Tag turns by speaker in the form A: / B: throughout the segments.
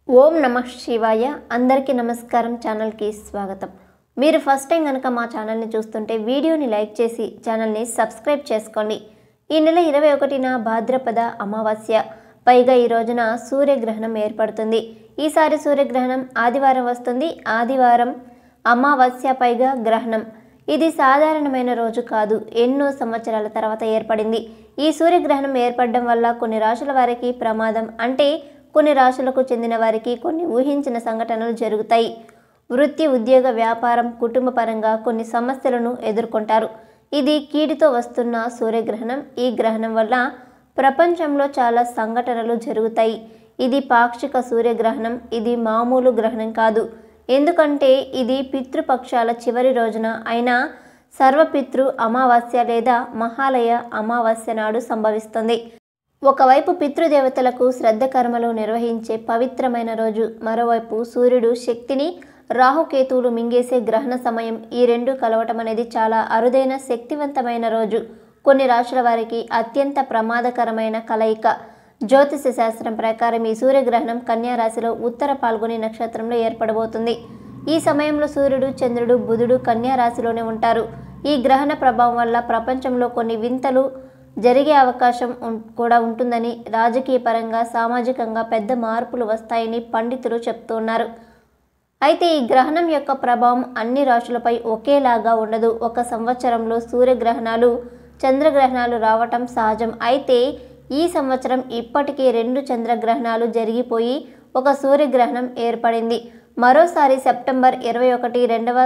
A: ఓం నమః శివాయ. అందరికీ నమస్కారం. ఛానల్కి స్వాగతం. మీరు ఫస్ట్ టైం కనుక మా ఛానల్ని చూస్తుంటే వీడియోని లైక్ చేసి ఛానల్ని సబ్స్క్రైబ్ చేసుకోండి. ఈ నెల 21న భాద్రపద అమావాస్య, పైగా ఈ రోజున సూర్యగ్రహణం ఏర్పడుతుంది. ఈసారి సూర్యగ్రహణం ఆదివారం వస్తుంది. ఆదివారం అమావాస్య, పైగా గ్రహణం. ఇది సాధారణమైన రోజు కాదు, ఎన్నో సంవత్సరాల తర్వాత ఏర్పడింది. ఈ సూర్యగ్రహణం ఏర్పడడం వల్ల కొన్ని రాశుల వారికి ప్రమాదం, అంటే కొన్ని రాశులకు చెందిన వారికి కొన్ని ఊహించిన సంఘటనలు జరుగుతాయి. వృత్తి, ఉద్యోగ, వ్యాపారం, కుటుంబ పరంగా కొన్ని సమస్యలను ఎదుర్కొంటారు. ఇది కీడుతో వస్తున్న సూర్యగ్రహణం. ఈ గ్రహణం వల్ల ప్రపంచంలో చాలా సంఘటనలు జరుగుతాయి. ఇది పాక్షిక సూర్యగ్రహణం. ఇది మామూలు గ్రహణం కాదు. ఎందుకంటే ఇది పితృపక్షాల చివరి రోజున అయిన సర్వపితృ అమావాస్య లేదా మహాలయ అమావాస్య నాడు సంభవిస్తుంది. ఒకవైపు పితృదేవతలకు శ్రద్ధ కర్మలు నిర్వహించే పవిత్రమైన రోజు, మరోవైపు సూర్యుడు శక్తిని రాహుకేతువులు మింగేసే గ్రహణ సమయం. ఈ రెండు కలవటం అనేది చాలా అరుదైన, శక్తివంతమైన రోజు. కొన్ని రాశుల వారికి అత్యంత ప్రమాదకరమైన కలయిక. జ్యోతిష శాస్త్రం ప్రకారం ఈ సూర్యగ్రహణం కన్యా రాశిలో ఉత్తర పాల్గొని నక్షత్రంలో ఏర్పడబోతుంది. ఈ సమయంలో సూర్యుడు, చంద్రుడు, బుధుడు కన్యా రాశిలోనే ఉంటారు. ఈ గ్రహణ ప్రభావం వల్ల ప్రపంచంలో కొన్ని వింతలు జరిగే అవకాశం కూడా ఉంటుందని, రాజకీయ పరంగా, సామాజికంగా పెద్ద మార్పులు వస్తాయని పండితులు చెప్తున్నారు. అయితే ఈ గ్రహణం యొక్క ప్రభావం అన్ని రాశులపై ఒకేలాగా ఉండదు. ఒక సంవత్సరంలో సూర్యగ్రహణాలు, చంద్రగ్రహణాలు రావటం సహజం. అయితే ఈ సంవత్సరం ఇప్పటికే 2 చంద్రగ్రహణాలు జరిగిపోయి ఒక సూర్యగ్రహణం ఏర్పడింది. మరోసారి సెప్టెంబర్ 21 రెండవ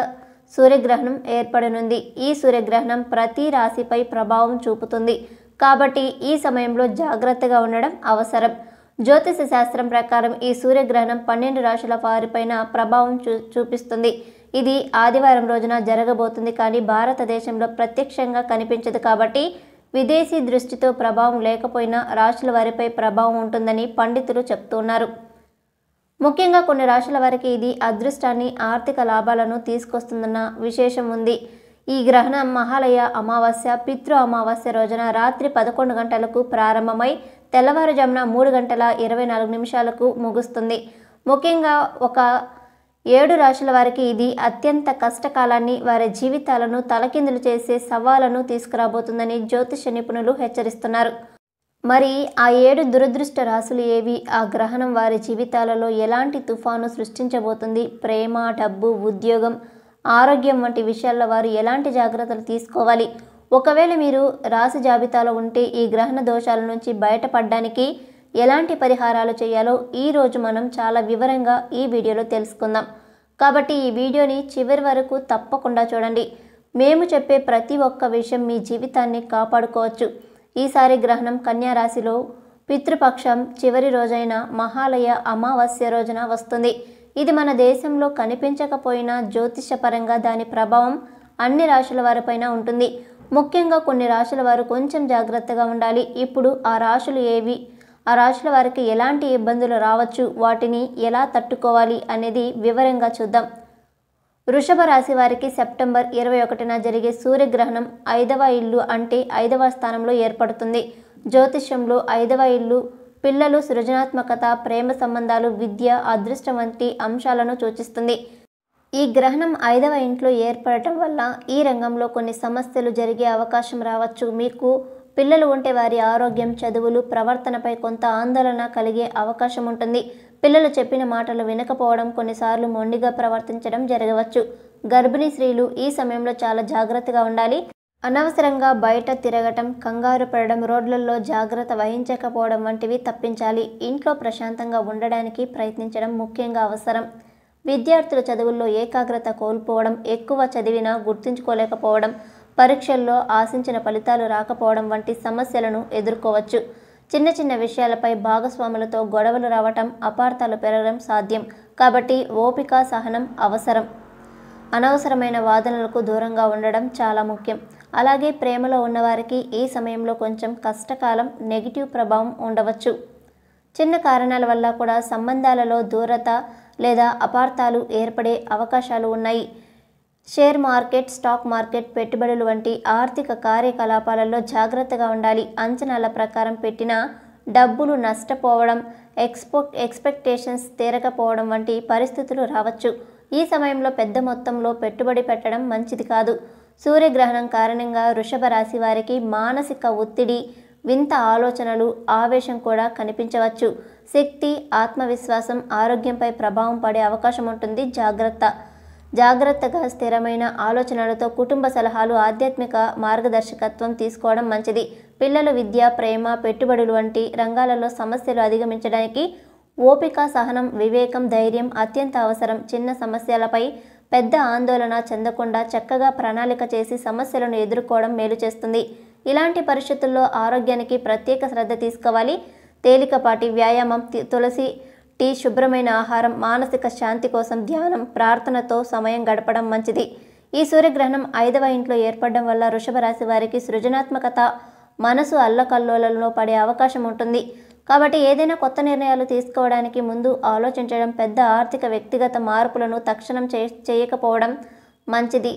A: సూర్యగ్రహణం ఏర్పడనుంది. ఈ సూర్యగ్రహణం ప్రతి రాశిపై ప్రభావం చూపుతుంది. కాబట్టి ఈ సమయంలో జాగ్రత్తగా ఉండడం అవసరం. జ్యోతిష శాస్త్రం ప్రకారం ఈ సూర్యగ్రహణం 12 రాశుల వారిపైన ప్రభావం చూపిస్తుంది. ఇది ఆదివారం రోజున జరగబోతుంది, కానీ భారతదేశంలో ప్రత్యక్షంగా కనిపించదు. కాబట్టి విదేశీ దృష్టితో ప్రభావం లేకపోయినా రాశుల వారిపై ప్రభావం ఉంటుందని పండితులు చెప్తున్నారు. ముఖ్యంగా కొన్ని రాశుల వారికి ఇది అదృష్టాన్ని, ఆర్థిక లాభాలను తీసుకొస్తుందన్న విశేషం ఉంది. ఈ గ్రహణం మహాలయ అమావాస్య, పితృ అమావాస్య రోజున రాత్రి 11 గంటలకు ప్రారంభమై తెల్లవారుజామున 3 గంటల 24 నిమిషాలకు ముగుస్తుంది. ముఖ్యంగా ఒక 7 రాశుల వారికి ఇది అత్యంత కష్టకాలాన్ని, వారి జీవితాలను తలకిందులు చేసే సవాళ్లను తీసుకురాబోతుందని జ్యోతిష నిపుణులు హెచ్చరిస్తున్నారు. మరి ఆ 7 దురదృష్ట రాశులు ఏవి? ఆ గ్రహణం వారి జీవితాలలో ఎలాంటి తుఫాను సృష్టించబోతుంది? ప్రేమ, డబ్బు, ఉద్యోగం, ఆరోగ్యం వంటి విషయాల్లో వారు ఎలాంటి జాగ్రత్తలు తీసుకోవాలి? ఒకవేళ మీరు రాశి జాబితాలో ఉంటే ఈ గ్రహణ దోషాల నుంచి బయటపడడానికి ఎలాంటి పరిహారాలు చేయాలో ఈరోజు మనం చాలా వివరంగా ఈ వీడియోలో తెలుసుకుందాం. కాబట్టి ఈ వీడియోని చివరి వరకు తప్పకుండా చూడండి. మేము చెప్పే ప్రతి ఒక్క విషయం మీ జీవితాన్ని కాపాడుకోవచ్చు. ఈసారి గ్రహణం కన్యా రాశిలో పితృపక్షం చివరి రోజైన మహాలయ అమావాస్య రోజున వస్తుంది. ఇది మన దేశంలో కనిపించకపోయినా జ్యోతిషపరంగా దాని ప్రభావం అన్ని రాశుల వారిపైన ఉంటుంది. ముఖ్యంగా కొన్ని రాశుల వారు కొంచెం జాగ్రత్తగా ఉండాలి. ఇప్పుడు ఆ రాశులు ఏవి? ఆ రాశుల వారికి ఎలాంటి ఇబ్బందులు రావచ్చు? వాటిని ఎలా తట్టుకోవాలి అనేది వివరంగా చూద్దాం. వృషభ రాశి వారికి సెప్టెంబర్ 21న జరిగే సూర్యగ్రహణం 5వ ఇల్లు, అంటే 5వ స్థానంలో ఏర్పడుతుంది. జ్యోతిష్యంలో 5వ ఇల్లు పిల్లలు, సృజనాత్మకత, ప్రేమ సంబంధాలు, విద్య, అదృష్టం వంటి అంశాలను సూచిస్తుంది. ఈ గ్రహణం 5వ ఇంట్లో ఏర్పడటం వల్ల ఈ రంగంలో కొన్ని సమస్యలు జరిగే అవకాశం రావచ్చు. మీకు పిల్లలు ఉంటే వారి ఆరోగ్యం, చదువులు, ప్రవర్తనపై కొంత ఆందోళన కలిగే అవకాశం ఉంటుంది. పిల్లలు చెప్పిన మాటలు వినకపోవడం, కొన్నిసార్లు మొండిగా ప్రవర్తించడం జరగవచ్చు. గర్భిణీ స్త్రీలు ఈ సమయంలో చాలా జాగ్రత్తగా ఉండాలి. అనవసరంగా బయట తిరగటం, కంగారు పడడం, రోడ్లలో జాగ్రత్త వహించకపోవడం వంటివి తప్పించాలి. ఇంట్లో ప్రశాంతంగా ఉండడానికి ప్రయత్నించడం ముఖ్యంగా అవసరం. విద్యార్థుల చదువుల్లో ఏకాగ్రత కోల్పోవడం, ఎక్కువ చదివినా గుర్తుంచుకోలేకపోవడం, పరీక్షల్లో ఆశించిన ఫలితాలు రాకపోవడం వంటి సమస్యలను ఎదుర్కోవచ్చు. చిన్న చిన్న విషయాలపై భాగస్వాములతో గొడవలు రావటం, అపార్థాలు పెరగడం సాధ్యం. కాబట్టి ఓపిక, సహనం అవసరం. అనవసరమైన వాదనలకు దూరంగా ఉండడం చాలా ముఖ్యం. అలాగే ప్రేమలో ఉన్నవారికి ఈ సమయంలో కొంచెం కష్టకాలం, నెగిటివ్ ప్రభావం ఉండవచ్చు. చిన్న కారణాల వల్ల కూడా సంబంధాలలో దూరత లేదా అపార్థాలు ఏర్పడే అవకాశాలు ఉన్నాయి. షేర్ మార్కెట్, స్టాక్ మార్కెట్, పెట్టుబడులు వంటి ఆర్థిక కార్యకలాపాలలో జాగ్రత్తగా ఉండాలి. అంచనాల ప్రకారం పెట్టిన డబ్బులు నష్టపోవడం, ఎక్స్పెక్టేషన్స్ తీరకపోవడం వంటి పరిస్థితులు రావచ్చు. ఈ సమయంలో పెద్ద మొత్తంలో పెట్టుబడి పెట్టడం మంచిది కాదు. సూర్యగ్రహణం కారణంగా వృషభ రాశి వారికి మానసిక ఒత్తిడి, వింత ఆలోచనలు, ఆవేశం కూడా కనిపించవచ్చు. శక్తి, ఆత్మవిశ్వాసం, ఆరోగ్యంపై ప్రభావం పడే అవకాశం ఉంటుంది. జాగ్రత్తగా స్థిరమైన ఆలోచనలతో కుటుంబ సలహాలు, ఆధ్యాత్మిక మార్గదర్శకత్వం తీసుకోవడం మంచిది. పిల్లలు విద్య, ప్రేమ, పెట్టుబడులు వంటి రంగాలలో సమస్యలు అధిగమించడానికి ఓపిక, సహనం, వివేకం, ధైర్యం అత్యంత అవసరం. చిన్న సమస్యలపై పెద్ద ఆందోళన చెందకుండా చక్కగా ప్రణాళిక చేసి సమస్యలను ఎదుర్కోవడం మేలు చేస్తుంది. ఇలాంటి పరిస్థితుల్లో ఆరోగ్యానికి ప్రత్యేక శ్రద్ధ తీసుకోవాలి. తేలికపాటి వ్యాయామం, తులసి టీ, శుభ్రమైన ఆహారం, మానసిక శాంతి కోసం ధ్యానం, ప్రార్థనతో సమయం గడపడం మంచిది. ఈ సూర్యగ్రహణం 5వ ఇంట్లో ఏర్పడడం వల్ల వృషభ రాశి వారికి సృజనాత్మకత, మనసు అల్లకల్లోలంలో పడే అవకాశం ఉంటుంది. కాబట్టి ఏదైనా కొత్త నిర్ణయాలు తీసుకోవడానికి ముందు ఆలోచించడం, పెద్ద ఆర్థిక వ్యక్తిగత మార్పులను తక్షణం చేయకపోవడం మంచిది.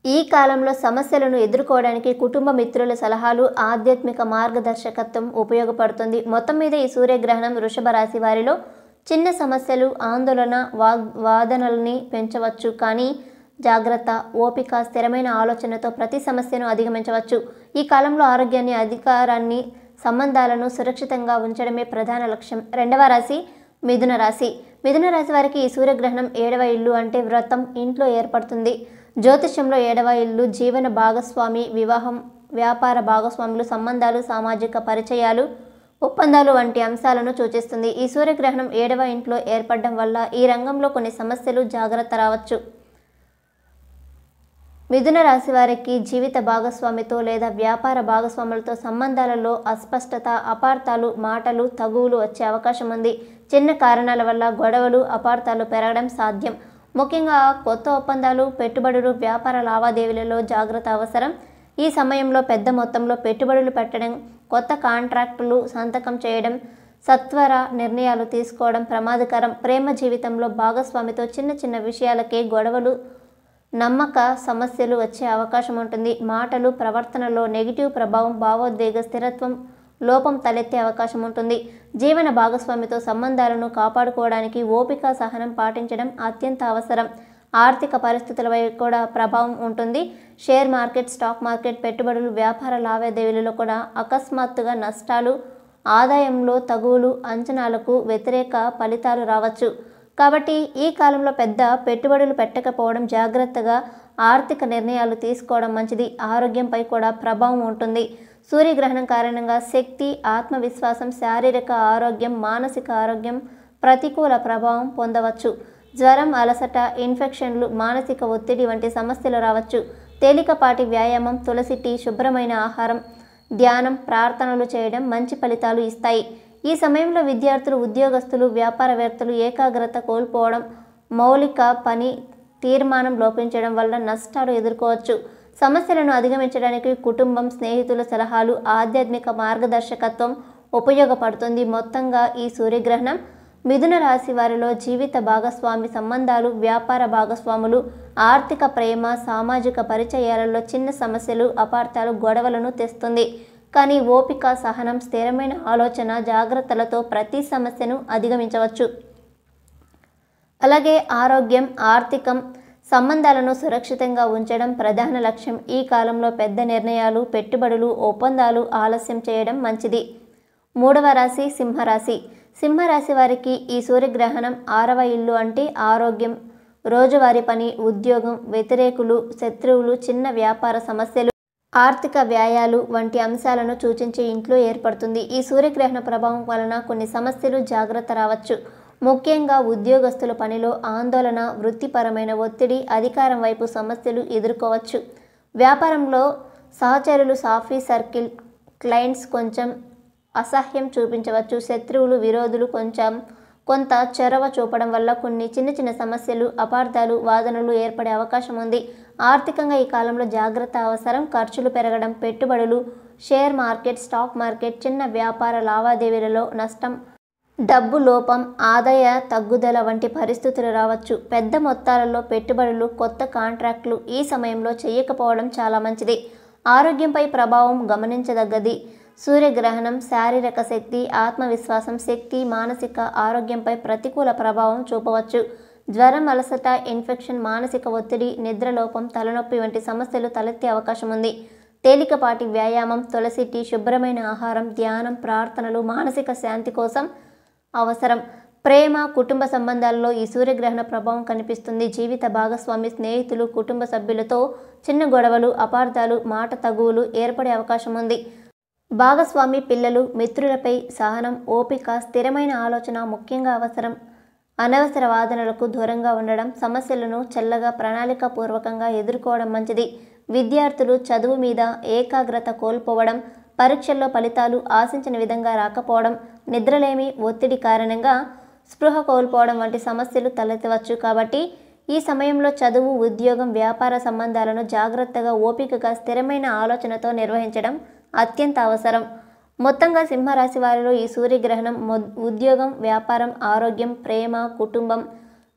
A: ఈ కాలంలో సమస్యలను ఎదుర్కోవడానికి కుటుంబ మిత్రుల సలహాలు, ఆధ్యాత్మిక మార్గదర్శకత్వం ఉపయోగపడుతుంది. మొత్తం మీద ఈ సూర్యగ్రహణం వృషభ రాశి వారిలో చిన్న సమస్యలు, ఆందోళన, వాదనల్ని పెంచవచ్చు. కానీ జాగ్రత్త, ఓపిక, స్థిరమైన ఆలోచనతో ప్రతి సమస్యను అధిగమించవచ్చు. ఈ కాలంలో ఆరోగ్యాన్ని, అధికారాన్ని, సంబంధాలను సురక్షితంగా ఉంచడమే ప్రధాన లక్ష్యం. 2వ రాశి మిథున రాశి. మిథున రాశి వారికి ఈ సూర్యగ్రహణం 7వ ఇల్లు అంటే వ్రతం ఇంట్లో ఏర్పడుతుంది. జ్యోతిష్యంలో 7వ ఇల్లు జీవన భాగస్వామి, వివాహం, వ్యాపార భాగస్వాములు, సంబంధాలు, సామాజిక పరిచయాలు, ఒప్పందాలు వంటి అంశాలను సూచిస్తుంది. ఈ సూర్యగ్రహణం 7వ ఇంట్లో ఏర్పడడం వల్ల ఈ రంగంలో కొన్ని సమస్యలు, జాగ్రత్త రావచ్చు. మిథున రాశి వారికి జీవిత భాగస్వామితో లేదా వ్యాపార భాగస్వాములతో సంబంధాలలో అస్పష్టత, అపార్థాలు, మాటలు, తగువులు వచ్చే అవకాశం ఉంది. చిన్న కారణాల వల్ల గొడవలు, అపార్థాలు పెరగడం సాధ్యం. ముఖ్యంగా కొత్త ఒప్పందాలు, పెట్టుబడులు, వ్యాపార లావాదేవీలలో జాగ్రత్త అవసరం. ఈ సమయంలో పెద్ద మొత్తంలో పెట్టుబడులు పెట్టడం, కొత్త కాంట్రాక్టులు సంతకం చేయడం, సత్వర నిర్ణయాలు తీసుకోవడం ప్రమాదకరం. ప్రేమ జీవితంలో భాగస్వామితో చిన్న చిన్న విషయాలకే గొడవలు, నమ్మక సమస్యలు వచ్చే అవకాశం ఉంటుంది. మాటలు, ప్రవర్తనలో నెగిటివ్ ప్రభావం, భావోద్వేగ స్థిరత్వం లోపం తలెత్తే అవకాశం ఉంటుంది. జీవన భాగస్వామితో సంబంధాలను కాపాడుకోవడానికి ఓపిక, సహనం పాటించడం అత్యంత అవసరం. ఆర్థిక పరిస్థితులపై కూడా ప్రభావం ఉంటుంది. షేర్ మార్కెట్, స్టాక్ మార్కెట్, పెట్టుబడులు, వ్యాపార లావాదేవీలలో కూడా అకస్మాత్తుగా నష్టాలు, ఆదాయంలో తగువులు, అంచనాలకు వ్యతిరేక ఫలితాలు రావచ్చు. కాబట్టి ఈ కాలంలో పెద్ద పెట్టుబడులు పెట్టకపోవడం, జాగ్రత్తగా ఆర్థిక నిర్ణయాలు తీసుకోవడం మంచిది. ఆరోగ్యంపై కూడా ప్రభావం ఉంటుంది. సూర్యగ్రహణం కారణంగా శక్తి, ఆత్మవిశ్వాసం, శారీరక ఆరోగ్యం, మానసిక ఆరోగ్యం ప్రతికూల ప్రభావం పొందవచ్చు. జ్వరం, అలసట, ఇన్ఫెక్షన్లు, మానసిక ఒత్తిడి వంటి సమస్యలు రావచ్చు. తేలికపాటి వ్యాయామం, తులసి టీ, శుభ్రమైన ఆహారం, ధ్యానం, ప్రార్థనలు చేయడం మంచి ఫలితాలు ఇస్తాయి. ఈ సమయంలో విద్యార్థులు, ఉద్యోగస్తులు, వ్యాపారవేత్తలు ఏకాగ్రత కోల్పోవడం, మౌలిక పని తీర్మానం లోపించడం వల్ల నష్టాలు ఎదుర్కోవచ్చు. సమస్యలను అధిగమించడానికి కుటుంబం, స్నేహితుల సలహాలు, ఆధ్యాత్మిక మార్గదర్శకత్వం ఉపయోగపడుతుంది. మొత్తంగా ఈ సూర్యగ్రహణం మిథున రాశి వారిలో జీవిత భాగస్వామి సంబంధాలు, వ్యాపార భాగస్వాములు, ఆర్థిక, ప్రేమ, సామాజిక పరిచయాలలో చిన్న సమస్యలు, అపార్థాలు, గొడవలను తెస్తుంది. కానీ ఓపిక, సహనం, స్థిరమైన ఆలోచన, జాగ్రత్తలతో ప్రతి సమస్యను అధిగమించవచ్చు. అలాగే ఆరోగ్యం, ఆర్థికం, సంబంధాలను సురక్షితంగా ఉంచడం ప్రధాన లక్ష్యం. ఈ కాలంలో పెద్ద నిర్ణయాలు, పెట్టుబడులు, ఒప్పందాలు ఆలస్యం చేయడం మంచిది. 3వ రాశి సింహరాశి. సింహరాశి వారికి ఈ సూర్యగ్రహణం 6వ ఇల్లు అంటే ఆరోగ్యం, రోజువారీ పని, ఉద్యోగం, వ్యతిరేకులు, శత్రువులు, చిన్న వ్యాపార సమస్యలు, ఆర్థిక వ్యయాలు వంటి అంశాలను సూచించే ఇంట్లో ఏర్పడుతుంది. ఈ సూర్యగ్రహణ ప్రభావం వలన కొన్ని సమస్యలు, జాగ్రత్త రావచ్చు. ముఖ్యంగా ఉద్యోగస్తుల పనిలో ఆందోళన, వృత్తిపరమైన ఒత్తిడి, అధికారం వైపు సమస్యలు ఎదుర్కోవచ్చు. వ్యాపారంలో సహచరులు, సాఫీ సర్కిల్, క్లయింట్స్ కొంచెం అసహ్యం చూపించవచ్చు. శత్రువులు, విరోధులు కొంత చొరవ చూపడం వల్ల కొన్ని చిన్న సమస్యలు, అపార్థాలు, వాదనలు ఏర్పడే అవకాశం ఉంది. ఆర్థికంగా ఈ కాలంలో జాగ్రత్త అవసరం. ఖర్చులు పెరగడం, పెట్టుబడులు, షేర్ మార్కెట్, స్టాక్ మార్కెట్, చిన్న వ్యాపార లావాదేవీలలో నష్టం, డబ్బు లోపం, ఆదాయ తగ్గుదల వంటి పరిస్థితులు రావచ్చు. పెద్ద మొత్తాలలో పెట్టుబడులు, కొత్త కాంట్రాక్టులు ఈ సమయంలో చేయకపోవడం చాలా మంచిది. ఆరోగ్యంపై ప్రభావం గమనించదగ్గది. సూర్యగ్రహణం శారీరక శక్తి, ఆత్మవిశ్వాసం, శక్తి, మానసిక ఆరోగ్యంపై ప్రతికూల ప్రభావం చూపవచ్చు. జ్వరం, అలసట, ఇన్ఫెక్షన్, మానసిక ఒత్తిడి, నిద్రలోపం, తలనొప్పి వంటి సమస్యలు తలెత్తే అవకాశం ఉంది. తేలికపాటి వ్యాయామం, తులసి టీ, శుభ్రమైన ఆహారం, ధ్యానం, ప్రార్థనలు మానసిక శాంతి కోసం అవసరం. ప్రేమ, కుటుంబ సంబంధాలలో ఈ సూర్యగ్రహణ ప్రభావం కనిపిస్తుంది. జీవిత భాగస్వామి, స్నేహితులు, కుటుంబ సభ్యులతో చిన్న గొడవలు, అపార్థాలు, మాట తగువులు ఏర్పడే అవకాశం ఉంది. భాగస్వామి, పిల్లలు, మిత్రులపై సహనం, ఓపిక, స్థిరమైన ఆలోచన ముఖ్యంగా అవసరం. అనవసర వాదనలకు దూరంగా ఉండడం, సమస్యలను చల్లగా ప్రణాళికాపూర్వకంగా ఎదుర్కోవడం మంచిది. విద్యార్థులు చదువు మీద ఏకాగ్రత కోల్పోవడం, పరీక్షల్లో ఫలితాలు ఆశించిన విధంగా రాకపోవడం, నిద్రలేమి, ఒత్తిడి కారణంగా స్పృహ కోల్పోవడం వంటి సమస్యలు తలెత్తవచ్చు. కాబట్టి ఈ సమయంలో చదువు, ఉద్యోగం, వ్యాపార సంబంధాలను జాగ్రత్తగా, ఓపికగా, స్థిరమైన ఆలోచనతో నిర్వహించడం అత్యంత అవసరం. మొత్తంగా సింహరాశి వారిలో ఈ సూర్యగ్రహణం ఉద్యోగం, వ్యాపారం, ఆరోగ్యం, ప్రేమ, కుటుంబం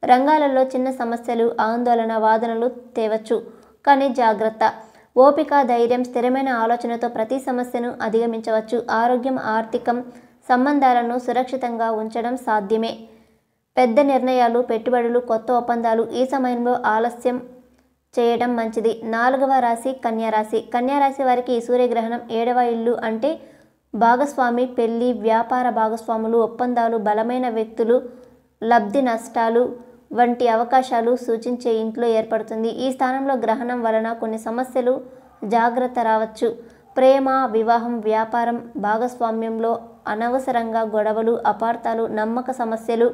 A: రంగాలలో చిన్న సమస్యలు, ఆందోళన, వాదనలు తేవచ్చు. కానీ జాగ్రత్త, ఓపిక, ధైర్యం, స్థిరమైన ఆలోచనతో ప్రతి సమస్యను అధిగమించవచ్చు. ఆరోగ్యం, ఆర్థికం, సంబంధాలను సురక్షితంగా ఉంచడం సాధ్యమే. పెద్ద నిర్ణయాలు, పెట్టుబడులు, కొత్త ఒప్పందాలు ఈ సమయంలో ఆలస్యం చేయడం మంచిది. 4వ రాశి కన్యారాశి. కన్యారాశి వారికి ఈ సూర్యగ్రహణం 7వ ఇల్లు అంటే భాగస్వామి, పెళ్లి, వ్యాపార భాగస్వాములు, ఒప్పందాలు, బలమైన వ్యక్తులు, లబ్ధి, నష్టాలు వంటి అవకాశాలు సూచించే ఇంట్లో ఏర్పడుతుంది. ఈ స్థానంలో గ్రహణం వలన కొన్ని సమస్యలు, జాగ్రత్త రావచ్చు. ప్రేమ, వివాహం, వ్యాపారం, భాగస్వామ్యంలో అనవసరంగా గొడవలు, అపార్థాలు, నమ్మక సమస్యలు,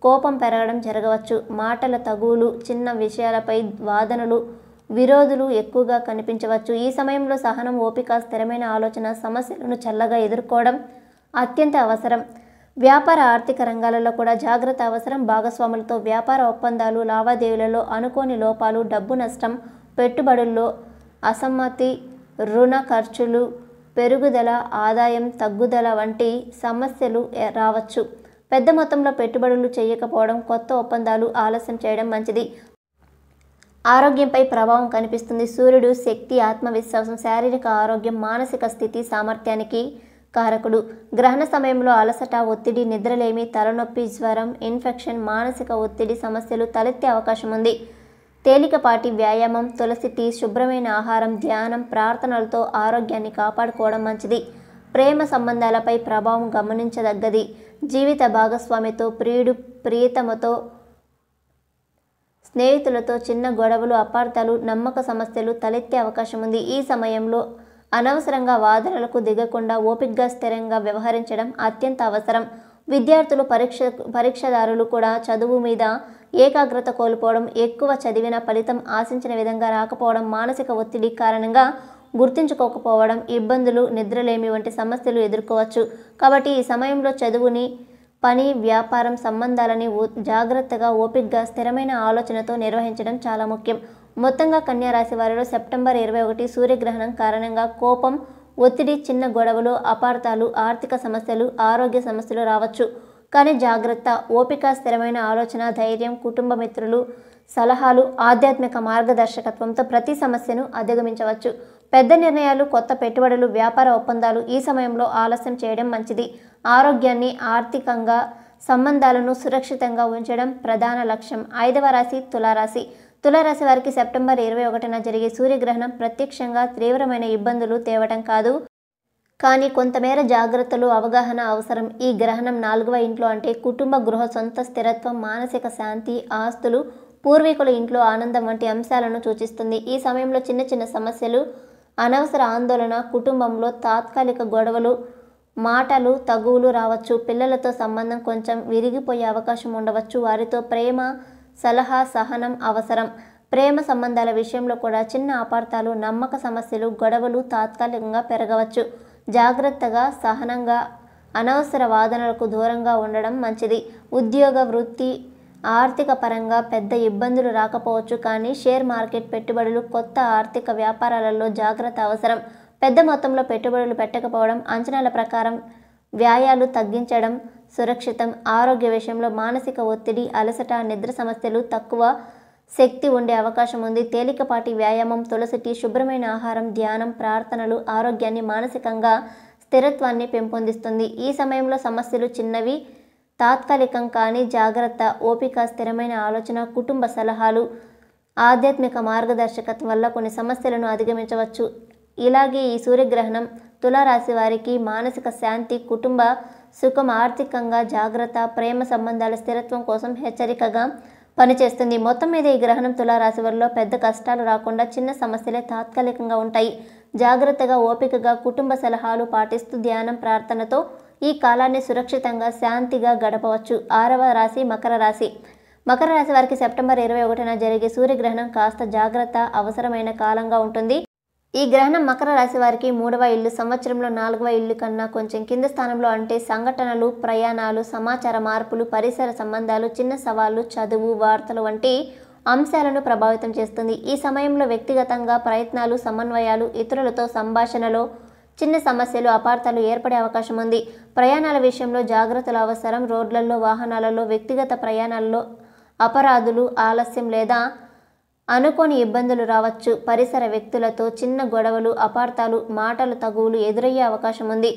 A: కోపం పెరగడం జరగవచ్చు. మాటల తగువులు, చిన్న విషయాలపై వాదనలు, విరోధులు ఎక్కువగా కనిపించవచ్చు. ఈ సమయంలో సహనం, ఓపిక, స్థిరమైన ఆలోచన సమస్యలను చల్లగా ఎదుర్కోవడం అత్యంత అవసరం. వ్యాపార, ఆర్థిక రంగాలలో కూడా జాగ్రత్త అవసరం. భాగస్వాములతో వ్యాపార ఒప్పందాలు, లావాదేవీలలో అనుకోని లోపాలు, డబ్బు నష్టం, పెట్టుబడుల్లో అసమ్మతి, రుణ ఖర్చులు, పెరుగుదల, ఆదాయం తగ్గుదల వంటి సమస్యలు రావచ్చు. పెద్ద మొత్తంలో పెట్టుబడులు చేయకపోవడం, కొత్త ఒప్పందాలు ఆలస్యం చేయడం మంచిది. ఆరోగ్యంపై ప్రభావం కనిపిస్తుంది. సూర్యుడు శక్తి, ఆత్మవిశ్వాసం, శారీరక ఆరోగ్యం, మానసిక స్థితి, సామర్థ్యానికి కారకుడు. గ్రహణ సమయంలో అలసట, ఒత్తిడి, నిద్రలేమి, తలనొప్పి, జ్వరం, ఇన్ఫెక్షన్, మానసిక ఒత్తిడి సమస్యలు తలెత్తే అవకాశం ఉంది. తేలికపాటి వ్యాయామం, తులసి టీ, శుభ్రమైన ఆహారం, ధ్యానం, ప్రార్థనలతో ఆరోగ్యాన్ని కాపాడుకోవడం మంచిది. ప్రేమ సంబంధాలపై ప్రభావం గమనించదగ్గది. జీవిత భాగస్వామితో, ప్రియుడు, ప్రియతమతో, స్నేహితులతో చిన్న గొడవలు, అపార్థాలు, నమ్మక సమస్యలు తలెత్తే అవకాశం ఉంది. ఈ సమయంలో అనవసరంగా వాదనలకు దిగకుండా ఓపికగా, స్థిరంగా వ్యవహరించడం అత్యంత అవసరం. విద్యార్థులు, పరీక్షదారులు కూడా చదువు మీద ఏకాగ్రత కోల్పోవడం, ఎక్కువ చదివిన ఫలితం ఆశించిన విధంగా రాకపోవడం, మానసిక ఒత్తిడి కారణంగా గుర్తుంచుకోకపోవడం, ఇబ్బందులు, నిద్రలేమి వంటి సమస్యలు ఎదుర్కోవచ్చు. కాబట్టి ఈ సమయంలో చదువుని, పని, వ్యాపారం, సంబంధాలని జాగ్రత్తగా, ఓపికగా, స్థిరమైన ఆలోచనతో నిర్వహించడం చాలా ముఖ్యం. మొత్తంగా కన్యారాశి వారిలో సెప్టెంబర్ 21 సూర్యగ్రహణం కారణంగా కోపం, ఒత్తిడి, చిన్న గొడవలు, అపార్థాలు, ఆర్థిక సమస్యలు, ఆరోగ్య సమస్యలు రావచ్చు. కానీ జాగ్రత్త, ఓపిక, స్థిరమైన ఆలోచన, ధైర్యం, కుటుంబ మిత్రులు సలహాలు, ఆధ్యాత్మిక మార్గదర్శకత్వంతో ప్రతి సమస్యను అధిగమించవచ్చు. పెద్ద నిర్ణయాలు, కొత్త పెట్టుబడులు, వ్యాపార ఒప్పందాలు ఈ సమయంలో ఆలస్యం చేయడం మంచిది. ఆరోగ్యాన్ని, ఆర్థికంగా, సంబంధాలను సురక్షితంగా ఉంచడం ప్రధాన లక్ష్యం. 5వ రాశి తులారాశి. తులారాశి వారికి సెప్టెంబర్ 21న జరిగే సూర్యగ్రహణం ప్రత్యక్షంగా తీవ్రమైన ఇబ్బందులు తేవడం కాదు, కానీ కొంతమేర జాగ్రత్తలు, అవగాహన అవసరం. ఈ గ్రహణం 4వ ఇంట్లో అంటే కుటుంబ, గృహ, సొంత స్థిరత్వం, మానసిక శాంతి, ఆస్తులు, పూర్వీకుల ఇంట్లో ఆనందం వంటి అంశాలను సూచిస్తుంది. ఈ సమయంలో చిన్న చిన్న సమస్యలు, అనవసర ఆందోళన, కుటుంబంలో తాత్కాలిక గొడవలు, మాటలు తగువులు రావచ్చు. పిల్లలతో సంబంధం కొంచెం విరిగిపోయే అవకాశం ఉండవచ్చు. వారితో ప్రేమ, సలహా, సహనం అవసరం. ప్రేమ సంబంధాల విషయంలో కూడా చిన్న అపార్థాలు, నమ్మక సమస్యలు, గొడవలు తాత్కాలికంగా పెరగవచ్చు. జాగ్రత్తగా, సహనంగా, అనవసర వాదనలకు దూరంగా ఉండడం మంచిది. ఉద్యోగ, వృత్తి, ఆర్థిక పరంగా పెద్ద ఇబ్బందులు రాకపోవచ్చు, కానీ షేర్ మార్కెట్ పెట్టుబడులు, కొత్త ఆర్థిక వ్యాపారాలలో జాగ్రత్త అవసరం. పెద్ద మొత్తంలో పెట్టుబడులు పెట్టకపోవడం, అంచనాల ప్రకారం వ్యయాలు తగ్గించడం సురక్షితం. ఆరోగ్య విషయంలో మానసిక ఒత్తిడి, అలసట, నిద్ర సమస్యలు, తక్కువ శక్తి ఉండే అవకాశం ఉంది. తేలికపాటి వ్యాయామం, తులసి టీ, శుభ్రమైన ఆహారం, ధ్యానం, ప్రార్థనలు ఆరోగ్యాన్ని మానసికంగా స్థిరత్వాన్ని పెంపొందిస్తుంది. ఈ సమయంలో సమస్యలు చిన్నవి, తాత్కాలికం కానీ జాగ్రత్త, ఓపిక, స్థిరమైన ఆలోచన, కుటుంబ సలహాలు, ఆధ్యాత్మిక మార్గదర్శకత్వం వల్ల కొన్ని సమస్యలను అధిగమించవచ్చు. ఇలాగే ఈ సూర్యగ్రహణం తులారాశి వారికి మానసిక శాంతి, కుటుంబ సుఖం, ఆర్థికంగా జాగ్రత్త, ప్రేమ సంబంధాల స్థిరత్వం కోసం హెచ్చరికగా పనిచేస్తుంది. మొత్తం మీద ఈ గ్రహణం తులారాశి వారిలో పెద్ద కష్టాలు రాకుండా చిన్న సమస్యలే తాత్కాలికంగా ఉంటాయి. జాగ్రత్తగా, ఓపికగా, కుటుంబ సలహాలు పాటిస్తూ ధ్యానం, ప్రార్థనతో ఈ కాలాన్ని సురక్షితంగా, శాంతిగా గడపవచ్చు. 6వ రాశి మకర రాశి. మకర రాశి వారికి సెప్టెంబర్ 21న జరిగే సూర్యగ్రహణం కాస్త జాగ్రత్త అవసరమైన కాలంగా ఉంటుంది. ఈ గ్రహణం మకర రాశి వారికి 3వ ఇల్లు, సంవత్సరంలో 4వ ఇల్లు కన్నా కొంచెం కింద స్థానంలో, అంటే సంఘటనలు, ప్రయాణాలు, సమాచార మార్పులు, పరిసర సంబంధాలు, చిన్న సవాళ్లు, చదువు, వార్తలు వంటి అంశాలను ప్రభావితం చేస్తుంది. ఈ సమయంలో వ్యక్తిగతంగా ప్రయత్నాలు, సమన్వయాలు, ఇతరులతో సంభాషణలో చిన్న సమస్యలు, అపార్థాలు ఏర్పడే అవకాశం ఉంది. ప్రయాణాల విషయంలో జాగ్రత్తలు అవసరం. రోడ్లలో, వాహనాలలో, వ్యక్తిగత ప్రయాణాల్లో అపరాధులు, ఆలస్యం లేదా అనుకోని ఇబ్బందులు రావచ్చు. పరిసర వ్యక్తులతో చిన్న గొడవలు, అపార్థాలు, మాటలు తగువులు ఎదురయ్యే అవకాశం ఉంది.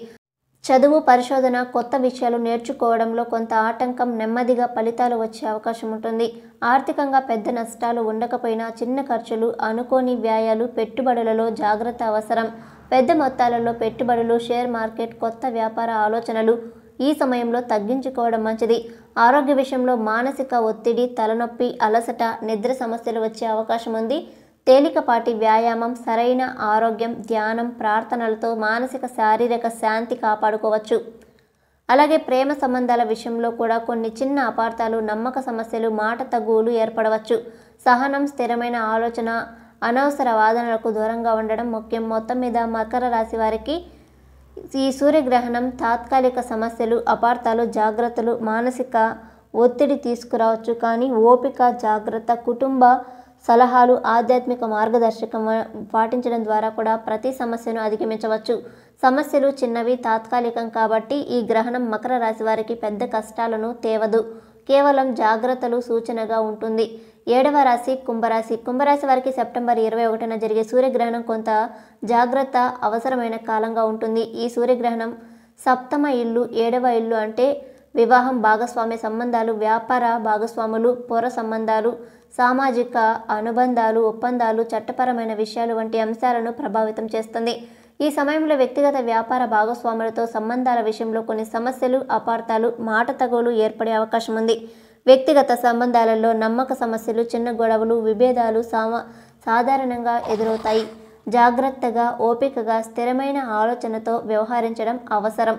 A: చదువు, పరిశోధన, కొత్త విషయాలు నేర్చుకోవడంలో కొంత ఆటంకం, నెమ్మదిగా ఫలితాలు వచ్చే అవకాశం ఉంటుంది. ఆర్థికంగా పెద్ద నష్టాలు ఉండకపోయినా చిన్న ఖర్చులు, అనుకోని వ్యయాలు, పెట్టుబడులలో జాగ్రత్త అవసరం. పెద్ద మొత్తాలలో పెట్టుబడులు, షేర్ మార్కెట్, కొత్త వ్యాపార ఆలోచనలు ఈ సమయంలో తగ్గించుకోవడం మంచిది. ఆరోగ్య విషయంలో మానసిక ఒత్తిడి, తలనొప్పి, అలసట, నిద్ర సమస్యలు వచ్చే అవకాశం ఉంది. తేలికపాటి వ్యాయామం, సరైన ఆరోగ్యం, ధ్యానం, ప్రార్థనలతో మానసిక, శారీరక శాంతి కాపాడుకోవచ్చు. అలాగే ప్రేమ సంబంధాల విషయంలో కూడా కొన్ని చిన్న అపార్థాలు, నమ్మక సమస్యలు, మాట తగువులు ఏర్పడవచ్చు. సహనం, స్థిరమైన ఆలోచన, అనవసర వాదనలకు దూరంగా ఉండడం ముఖ్యం. మొత్తం మీద మకర రాశి వారికి ఈ సూర్యగ్రహణం తాత్కాలిక సమస్యలు, అపార్థాలు, జాగ్రత్తలు, మానసిక ఒత్తిడి తీసుకురావచ్చు. కానీ ఓపిక, జాగ్రత్త, కుటుంబ సలహాలు, ఆధ్యాత్మిక మార్గదర్శకం పాటించడం ద్వారా కూడా ప్రతి సమస్యను అధిగమించవచ్చు. సమస్యలు చిన్నవి, తాత్కాలికం కాబట్టి ఈ గ్రహణం మకర రాశి వారికి పెద్ద కష్టాలను తేవదు. కేవలం జాగ్రత్తలు సూచనగా ఉంటుంది. 7వ రాశి కుంభరాశి. కుంభరాశి వారికి సెప్టెంబర్ 21న జరిగే సూర్యగ్రహణం కొంత జాగ్రత్త అవసరమైన కాలంగా ఉంటుంది. ఈ సూర్యగ్రహణం సప్తమ ఇల్లు, 7వ ఇల్లు అంటే వివాహం, భాగస్వామ్య సంబంధాలు, వ్యాపార భాగస్వాములు, పొర సంబంధాలు, సామాజిక అనుబంధాలు, ఒప్పందాలు, చట్టపరమైన విషయాలు వంటి అంశాలను ప్రభావితం చేస్తుంది. ఈ సమయంలో వ్యక్తిగత, వ్యాపార భాగస్వాములతో సంబంధాల విషయంలో కొన్ని సమస్యలు, అపార్థాలు, మాట తగువులు ఏర్పడే అవకాశం ఉంది. వ్యక్తిగత సంబంధాలలో నమ్మక సమస్యలు, చిన్న గొడవలు, విభేదాలు సాధారణంగా ఎదురవుతాయి. జాగ్రత్తగా, ఓపికగా, స్థిరమైన ఆలోచనతో వ్యవహరించడం అవసరం.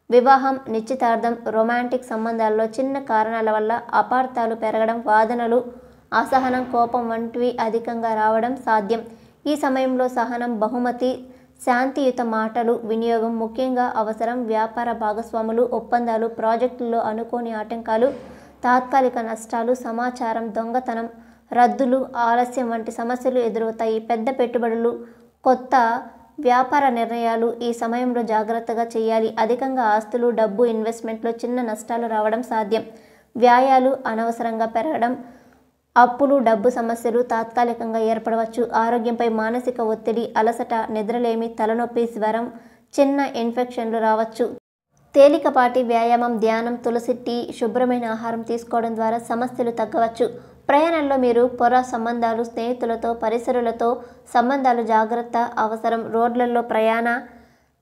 A: వివాహం, నిశ్చితార్థం, రొమాంటిక్ సంబంధాల్లో చిన్న కారణాల వల్ల అపార్థాలు పెరగడం, వాదనలు, అసహనం, కోపం వంటివి అధికంగా రావడం సాధ్యం. ఈ సమయంలో సహనం, బహుమతి, శాంతియుత మాటలు వినియోగం ముఖ్యంగా అవసరం. వ్యాపార భాగస్వాములు, ఒప్పందాలు, ప్రాజెక్టుల్లో అనుకోని ఆటంకాలు, తాత్కాలిక నష్టాలు, సమాచారం దొంగతనం, రద్దులు, ఆలస్యం వంటి సమస్యలు ఎదురవుతాయి. పెద్ద పెట్టుబడులు, కొత్త వ్యాపార నిర్ణయాలు ఈ సమయంలో జాగ్రత్తగా చేయాలి. అధికంగా ఆస్తులు, డబ్బు, ఇన్వెస్ట్మెంట్లో చిన్న నష్టాలు రావడం సాధ్యం. వ్యాయాలు అనవసరంగా పెరగడం, అప్పులు, డబ్బు సమస్యలు తాత్కాలికంగా ఏర్పడవచ్చు. ఆరోగ్యంపై మానసిక ఒత్తిడి, అలసట, నిద్రలేమి, తలనొప్పి, జ్వరం, చిన్న ఇన్ఫెక్షన్లు రావచ్చు. తేలికపాటి వ్యాయామం, ధ్యానం, తులసి టీ, శుభ్రమైన ఆహారం తీసుకోవడం ద్వారా సమస్యలు తగ్గవచ్చు. ప్రయాణంలో మీరు పొర సంబంధాలు, స్నేహితులతో, పరిసరులతో సంబంధాలు జాగ్రత్త అవసరం. రోడ్లలో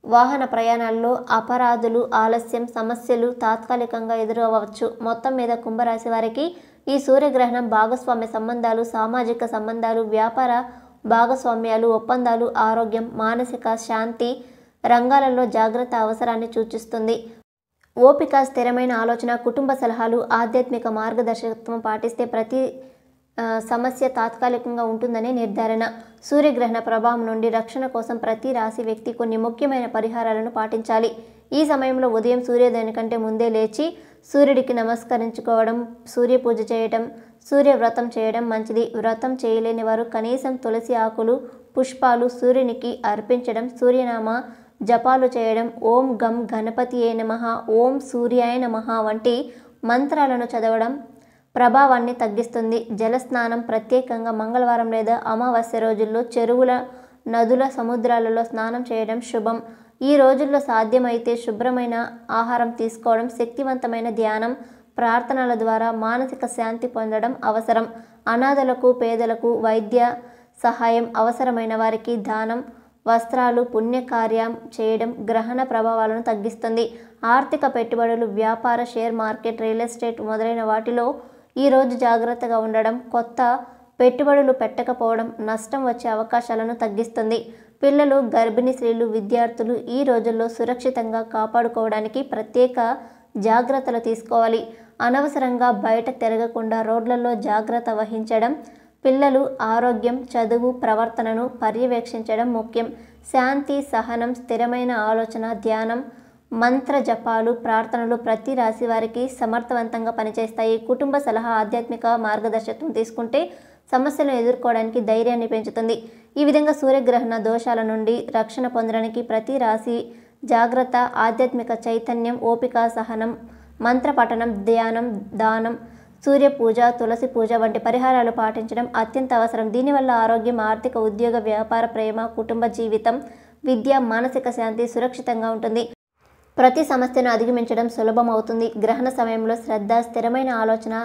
A: వాహన ప్రయాణాల్లో అపరాధులు, ఆలస్యం, సమస్యలు తాత్కాలికంగా ఎదురవ్వచ్చు. మొత్తం మీద కుంభరాశి వారికి ఈ సూర్యగ్రహణం భాగస్వామ్య సంబంధాలు, సామాజిక సంబంధాలు, వ్యాపార భాగస్వామ్యాలు, ఒప్పందాలు, ఆరోగ్యం, మానసిక శాంతి రంగాలలో జాగ్రత్త అవసరాన్ని సూచిస్తుంది. ఓపిక, స్థిరమైన ఆలోచన, కుటుంబ సలహాలు, ఆధ్యాత్మిక మార్గదర్శకత్వం పాటిస్తే ప్రతి సమస్య తాత్కాలికంగా ఉంటుందనే నిర్ధారణ. సూర్యగ్రహణ ప్రభావం నుండి రక్షణ కోసం ప్రతి రాశి వ్యక్తి కొన్ని ముఖ్యమైన పరిహారాలను పాటించాలి. ఈ సమయంలో ఉదయం సూర్యోదయం కంటే ముందే లేచి సూర్యుడికి నమస్కరించుకోవడం, సూర్య పూజ చేయడం, సూర్య వ్రతం చేయడం మంచిది. వ్రతం చేయలేని వారు కనీసం తులసి ఆకులు, పుష్పాలు సూర్యునికి అర్పించడం, సూర్యనామ జపాలు చేయడం, ఓం గం గణపతియే నమః, ఓం సూర్యాయ నమః వంటి మంత్రాలను చదవడం ప్రభావాన్ని తగ్గిస్తుంది. జలస్నానం ప్రత్యేకంగా మంగళవారం లేదా అమావాస్య రోజుల్లో చెరువుల, నదుల, సముద్రాలలో స్నానం చేయడం శుభం. ఈ రోజుల్లో సాధ్యమైతే శుభ్రమైన ఆహారం తీసుకోవడం, శక్తివంతమైన ధ్యానం, ప్రార్థనల ద్వారా మానసిక శాంతి పొందడం అవసరం. అనాథలకు, పేదలకు వైద్య సహాయం, అవసరమైన వారికి దానం, వస్త్రాలు, పుణ్యకార్యం చేయడం గ్రహణ ప్రభావాలను తగ్గిస్తుంది. ఆర్థిక పెట్టుబడులు, వ్యాపార, షేర్ మార్కెట్, రియల్ ఎస్టేట్ మొదలైన వాటిలో ఈరోజు జాగ్రత్తగా ఉండడం, కొత్త పెట్టుబడులు పెట్టకపోవడం నష్టం వచ్చే అవకాశాలను తగ్గిస్తుంది. పిల్లలు, గర్భిణీ స్త్రీలు, విద్యార్థులు ఈ రోజుల్లో సురక్షితంగా కాపాడుకోవడానికి ప్రత్యేక జాగ్రత్తలు తీసుకోవాలి. అనవసరంగా బయట తిరగకుండా రోడ్లలో జాగ్రత్త వహించడం, పిల్లలు ఆరోగ్యం, చదువు, ప్రవర్తనను పర్యవేక్షించడం ముఖ్యం. శాంతి, సహనం, స్థిరమైన ఆలోచన, ధ్యానం, మంత్ర జపాలు, ప్రార్థనలు ప్రతి రాశి వారికి సమర్థవంతంగా పనిచేస్తాయి. కుటుంబ సలహా, ఆధ్యాత్మిక మార్గదర్శకత్వం తీసుకుంటే సమస్యలను ఎదుర్కోవడానికి ధైర్యాన్ని పెంచుతుంది. ఈ విధంగా సూర్యగ్రహణ దోషాల నుండి రక్షణ పొందడానికి ప్రతి రాశి జాగ్రత్త, ఆధ్యాత్మిక చైతన్యం, ఓపిక, సహనం, మంత్ర పఠనం, ధ్యానం, దానం, సూర్య పూజ, తులసి పూజ వంటి పరిహారాలు పాటించడం అత్యంత అవసరం. దీనివల్ల ఆరోగ్యం, ఆర్థిక, ఉద్యోగ, వ్యాపార, ప్రేమ, కుటుంబ జీవితం, విద్య, మానసిక శాంతి సురక్షితంగా ఉంటుంది. ప్రతి సమస్యను అధిగమించడం సులభం అవుతుంది. గ్రహణ సమయంలో శ్రద్ధ, స్థిరమైన ఆలోచన,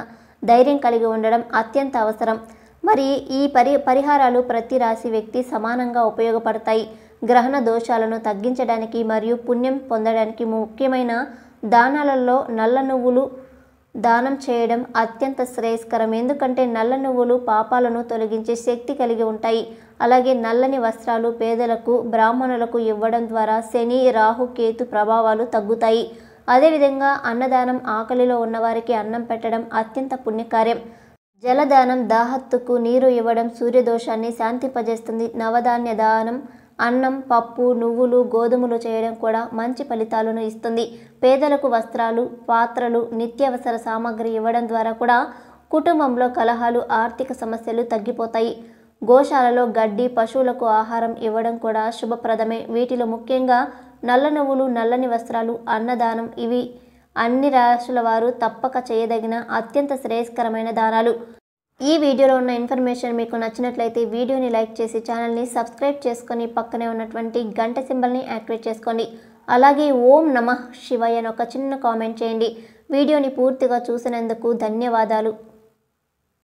A: ధైర్యం కలిగి ఉండడం అత్యంత అవసరం. మరి ఈ పరిహారాలు ప్రతి రాశి వ్యక్తి సమానంగా ఉపయోగపడతాయి. గ్రహణ దోషాలను తగ్గించడానికి మరియు పుణ్యం పొందడానికి ముఖ్యమైన దానాలలో నల్ల నువ్వులు దానం చేయడం అత్యంత శ్రేయస్కరం. ఎందుకంటే నల్ల నువ్వులు పాపాలను తొలగించే శక్తి కలిగి ఉంటాయి. అలాగే నల్లని వస్త్రాలు పేదలకు, బ్రాహ్మణులకు ఇవ్వడం ద్వారా శని, రాహు, కేతు ప్రభావాలు తగ్గుతాయి. అదేవిధంగా అన్నదానం, ఆకలిలో ఉన్నవారికి అన్నం పెట్టడం అత్యంత పుణ్యకార్యం. జలదానం, దాహత్తుకు నీరు ఇవ్వడం సూర్యదోషాన్ని శాంతింపజేస్తుంది. నవధాన్య దానం, అన్నం, పప్పు, నువ్వులు, గోధుమలు చేయడం కూడా మంచి ఫలితాలను ఇస్తుంది. పేదలకు వస్త్రాలు, పాత్రలు, నిత్యావసర సామాగ్రి ఇవ్వడం ద్వారా కూడా కుటుంబంలో కలహాలు, ఆర్థిక సమస్యలు తగ్గిపోతాయి. గోశాలలో గడ్డి, పశువులకు ఆహారం ఇవ్వడం కూడా శుభప్రదమే. వీటిలో ముఖ్యంగా నల్ల నువ్వులు, నల్లని వస్త్రాలు, అన్నదానం ఇవి అన్ని రాశుల వారు తప్పక చేయదగిన అత్యంత శ్రేయస్కరమైన దానాలు. ఈ వీడియోలో ఉన్న ఇన్ఫర్మేషన్ మీకు నచ్చినట్లయితే వీడియోని లైక్ చేసి ఛానల్ని సబ్స్క్రైబ్ చేసుకొని పక్కనే ఉన్నటువంటి గంట సింబల్ని యాక్టివేట్ చేసుకోండి. అలాగే ఓం నమః శివాయ అని ఒక చిన్న కామెంట్ చేయండి. వీడియోని పూర్తిగా చూసినందుకు ధన్యవాదాలు.